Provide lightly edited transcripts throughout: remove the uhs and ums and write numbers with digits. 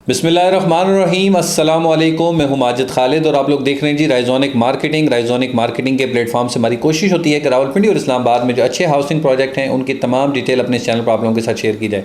बिस्मिल्लाहिर्रहमानिर्रहीम, अस्सलाम वालेकुम। मैं हूं माजिद खालिद और आप लोग देख रहे हैं जी राइजोनिक मार्केटिंग। राइजोनिक मार्केटिंग के प्लेटफॉर्म से हमारी कोशिश होती है कि रावलपिंडी और इस्लामाबाद में जो अच्छे हाउसिंग प्रोजेक्ट हैं उनकी तमाम डिटेल अपने इस चैनल पर आप लोगों के साथ शेयर की जाए।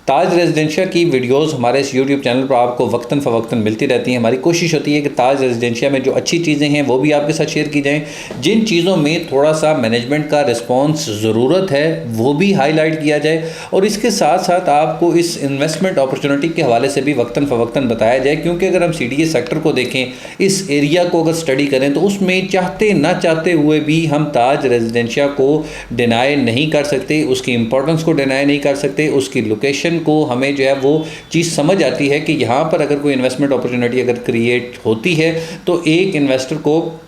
ताज रेजिडेंशिया की वीडियोस हमारे इस यूट्यूब चैनल पर आपको वक्तन फ़वक्तन मिलती रहती हैं। हमारी कोशिश होती है कि ताज रेजिडेंशिया में जो अच्छी चीज़ें हैं वो भी आपके साथ शेयर की जाएँ। जिन चीज़ों में थोड़ा सा मैनेजमेंट का रिस्पॉन्स ज़रूरत है वो भी हाईलाइट किया जाए और इसके साथ साथ आपको इस इन्वेस्टमेंट अपॉर्चुनिटी के हवाले से भी वक्तन फ़वक्तन बताया जाए। क्योंकि अगर हम CDA सेक्टर को देखें, इस एरिया को अगर स्टडी करें तो उसमें चाहते ना चाहते हुए भी हम ताज रेजिडेंशिया को डिनाई नहीं कर सकते, उसकी इंपॉर्टेंस को डिनाई नहीं कर सकते, उसकी लोकेशन को हमें जो है वो चीज़ समझ आती है कि यहाँ पर अगर कोई इन्वेस्टमेंट अपॉर्चुनिटी अगर क्रिएट होती है तो एक इन्वेस्टर को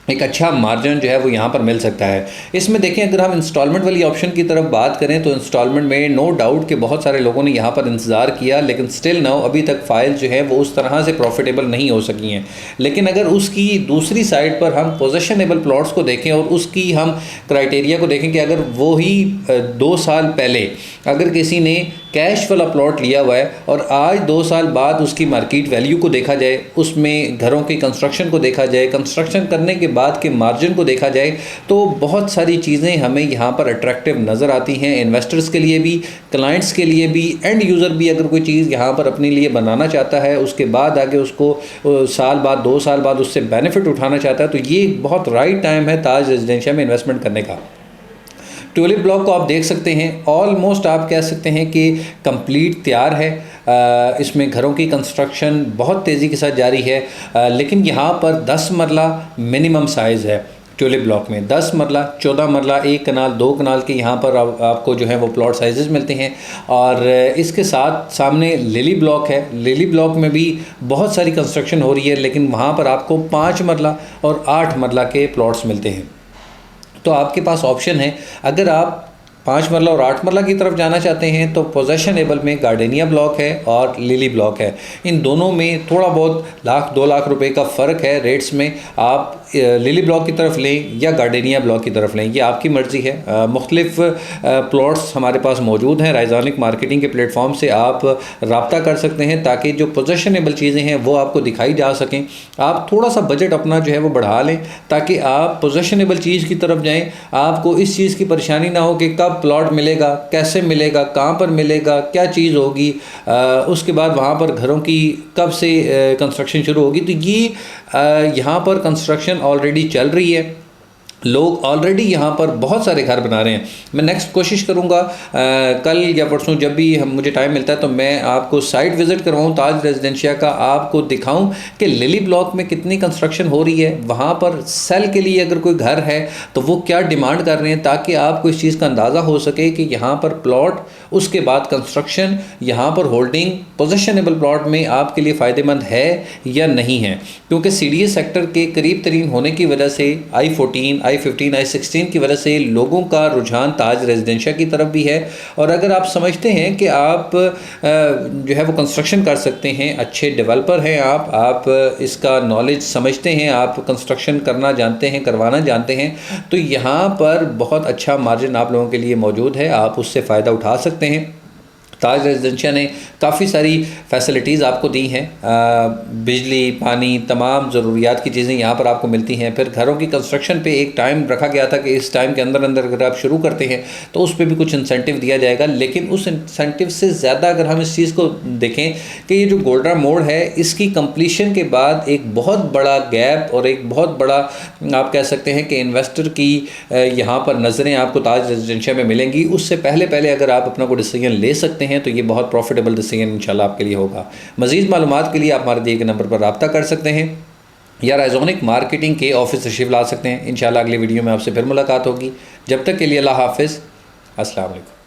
एक अच्छा मार्जिन जो है वो यहाँ पर मिल सकता है। इसमें देखें, अगर हम इंस्टॉलमेंट वाली ऑप्शन की तरफ बात करें तो इंस्टॉलमेंट में नो डाउट कि बहुत सारे लोगों ने यहाँ पर इंतज़ार किया, लेकिन स्टिल नाउ अभी तक फाइल जो है वो उस तरह से प्रॉफिटेबल नहीं हो सकी हैं। लेकिन अगर उसकी दूसरी साइड पर हम पोजेशनेबल प्लॉट्स को देखें और उसकी हम क्राइटेरिया को देखें कि अगर वो ही 2 साल पहले अगर किसी ने कैश वाला प्लॉट लिया हुआ है और आज 2 साल बाद उसकी मार्केट वैल्यू को देखा जाए, उसमें घरों की कंस्ट्रक्शन को देखा जाए, कंस्ट्रक्शन करने के बाद के मार्जिन को देखा जाए, तो बहुत सारी चीज़ें हमें यहाँ पर अट्रैक्टिव नज़र आती हैं। इन्वेस्टर्स के लिए भी, क्लाइंट्स के लिए भी, एंड यूज़र भी अगर कोई चीज़ यहाँ पर अपने लिए बनाना चाहता है, उसके बाद आगे उसको साल बाद 2 साल बाद उससे बेनिफिट उठाना चाहता है, तो ये बहुत राइट टाइम है ताज रेजिडेंशिया में इन्वेस्टमेंट करने का। ट्यूलिप ब्लॉक को आप देख सकते हैं, ऑलमोस्ट आप कह सकते हैं कि कंप्लीट तैयार है। इसमें घरों की कंस्ट्रक्शन बहुत तेज़ी के साथ जारी है, लेकिन यहाँ पर 10 मरला मिनिमम साइज़ है। ट्यूलिप ब्लॉक में 10 मरला, 14 मरला, 1 कनाल, 2 कनाल के यहाँ पर आपको जो है वो प्लॉट साइजेस मिलते हैं। और इसके साथ सामने लिली ब्लॉक है। लिली ब्लॉक में भी बहुत सारी कंस्ट्रक्शन हो रही है, लेकिन वहाँ पर आपको 5 मरला और 8 मरला के प्लॉट्स मिलते हैं। तो आपके पास ऑप्शन है, अगर आप 5 मरला और 8 मरला की तरफ जाना चाहते हैं तो पोजेशनेबल में गार्डेनिया ब्लॉक है और लिली ब्लॉक है। इन दोनों में थोड़ा बहुत 1-2 लाख रुपए का फ़र्क है रेट्स में। आप लिली ब्लॉक की तरफ लें या गार्डेनिया ब्लॉक की तरफ लें, ये आपकी मर्ज़ी है। मुख्तलिफ़ प्लॉट्स हमारे पास मौजूद हैं। राइजोनिक मार्केटिंग के प्लेटफॉर्म से आप रब्ता कर सकते हैं ताकि जो पोजेशनेबल चीज़ें हैं वो आपको दिखाई जा सकें। आप थोड़ा सा बजट अपना जो है वो बढ़ा लें ताकि आप पोजेशनेबल चीज़ की तरफ जाएँ। आपको इस चीज़ की परेशानी ना हो कि कब प्लॉट मिलेगा, कैसे मिलेगा, कहाँ पर मिलेगा, क्या चीज़ होगी, उसके बाद वहाँ पर घरों की कब से कंस्ट्रक्शन शुरू होगी। तो ये यहाँ पर कंस्ट्रक्शन ऑलरेडी चल रही है, लोग ऑलरेडी यहाँ पर बहुत सारे घर बना रहे हैं। मैं नेक्स्ट कोशिश करूँगा कल या परसों जब भी मुझे टाइम मिलता है तो मैं आपको साइट विज़िट करवाऊँ ताज रेजिडेंशिया का, आपको दिखाऊँ कि लिली ब्लॉक में कितनी कंस्ट्रक्शन हो रही है, वहाँ पर सेल के लिए अगर कोई घर है तो वो क्या डिमांड कर रहे हैं, ताकि आपको इस चीज़ का अंदाज़ा हो सके कि यहाँ पर प्लॉट, उसके बाद कंस्ट्रक्शन, यहाँ पर होल्डिंग, पोजेशनेबल प्लॉट में आपके लिए फ़ायदेमंद है या नहीं है। क्योंकि CDA सेक्टर के करीब तरीन होने की वजह से I-14, I-15, I-16 की वजह से लोगों का रुझान ताज रेजिडेंशिया की तरफ भी है। और अगर आप समझते हैं कि आप जो है वो कंस्ट्रक्शन कर सकते हैं, अच्छे डेवलपर हैं आप इसका नॉलेज समझते हैं, आप कंस्ट्रक्शन करना जानते हैं, करवाना जानते हैं, तो यहाँ पर बहुत अच्छा मार्जिन आप लोगों के लिए मौजूद है, आप उससे फ़ायदा उठा सकते हैं। ताज रेजिडेंशिया ने काफ़ी सारी फैसिलिटीज़ आपको दी हैं, बिजली, पानी, तमाम ज़रूरियात की चीज़ें यहाँ पर आपको मिलती हैं। फिर घरों की कंस्ट्रक्शन पे एक टाइम रखा गया था कि इस टाइम के अंदर अगर आप शुरू करते हैं तो उस पर भी कुछ इंसेंटिव दिया जाएगा। लेकिन उस इंसेंटिव से ज़्यादा अगर हम इस चीज़ को देखें कि ये जो गोल्डरा मोड़ है, इसकी कंप्लीशन के बाद एक बहुत बड़ा गैप और एक बहुत बड़ा आप कह सकते हैं कि इन्वेस्टर की यहाँ पर नज़रें आपको ताज रेजिडेंशिया में मिलेंगी। उससे पहले अगर आप अपना कोई डिसीजन ले सकते हैं तो ये बहुत प्रॉफिटेबल डिसीजन इंशाल्लाह आपके लिए होगा। मज़ीद मालूमात के लिए आप हमारे दिए गए नंबर पर रब्ता कर सकते हैं या राइजोनिक मार्केटिंग के ऑफिस तशरीफ़ ला सकते हैं। इंशाल्लाह अगली वीडियो में आपसे फिर मुलाकात होगी। जब तक के लिए अल्लाह हाफ़िज़, अस्सलाम वालेकुम।